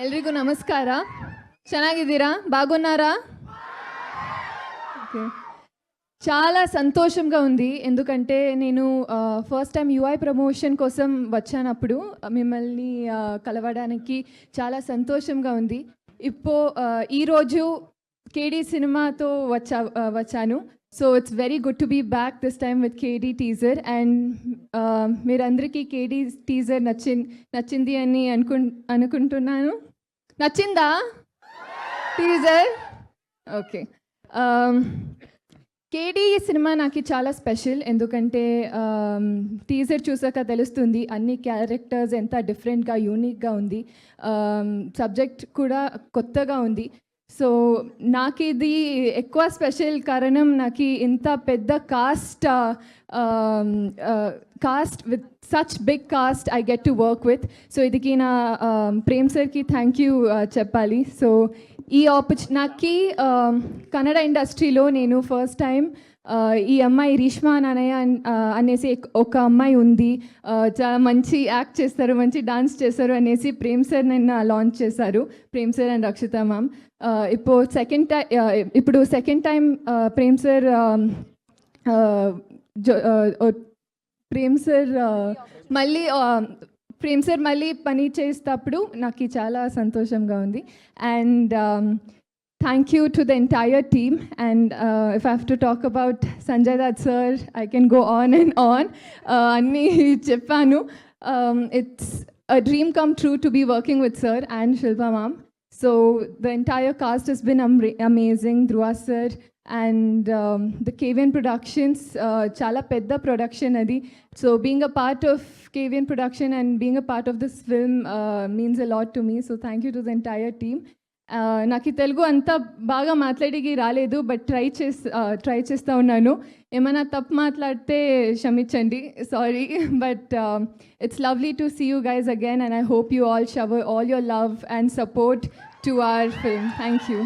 ಎಲ್ರಿಗೂ ನಮಸ್ಕಾರ. ಚೆನ್ನಾಗಿದ್ದೀರಾ? బాగున్నారా? ఓకే. చాలా సంతోషంగా ఉంది. ఎందుకంటే నేను ఫస్ట్ టైం యూఐ ప్రమోషన్ కోసం వచ్చానప్పుడు మిమ్మల్ని కలవడానికి చాలా సంతోషంగా ఉంది. ఈరోజు కేడీ సినిమాతో వచ్చాను. So it's very good to be back this time with KD teaser. And మీరందరికీ కేడీ టీజర్ నచ్చింది అని అనుకుంటున్నాను. నచ్చిందా టీజర్? ఓకే. కేడీ సినిమా నాకు చాలా స్పెషల్. ఎందుకంటే టీజర్ చూసాక తెలుస్తుంది అన్ని క్యారెక్టర్స్ ఎంత డిఫరెంట్గా యూనిక్గా ఉంది. సబ్జెక్ట్ కూడా కొత్తగా ఉంది. సో నాకు ఇది ఎక్కువ స్పెషల్ కారణం నాకు ఇంత పెద్ద cast with such big cast I get to work with. So ఇదికి నా ప్రేమ్ సార్కి థ్యాంక్ యూ చెప్పాలి. సో ఈ నాకు కన్నడ ఇండస్ట్రీలో నేను ఫస్ట్ టైం ఈ అమ్మాయి రీష్మా నానయ్య అనేసి ఒక అమ్మాయి ఉంది, చాలా మంచి యాక్ట్ చేస్తారు, మంచి డాన్స్ చేస్తారు అనేసి ప్రేమ్ సార్ నిన్న లాంచ్ చేశారు, Prem sir and Rakshita ma'am. ఇప్పుడు సెకండ్ టైం ప్రేమ్ సార్ మళ్ళీ పని చేసేటప్పుడు నాకు చాలా సంతోషంగా ఉంది. And thank you to the entire team. And if I have to talk about Sanjay Dutt sir, I can go on and on. Anni cheppanu. It's a dream come true to be working with sir and Shilpa ma'am. So the entire cast has been amazing. Dhruva sir and the KVN Productions, chala pedda production adi. So being a part of KVN Production and being a part of this film means a lot to me. So thank you to the entire team. నాకు తెలుగు అంతా బాగా మాట్లాడికి రాలేదు, but try చేస్తూ ఉన్నాను. ఏమైనా తప్పు మాట్లాడితే క్షమించండి, sorry. But it's lovely to see you guys again, and I hope you all shower all your love and support to our film. Thank you.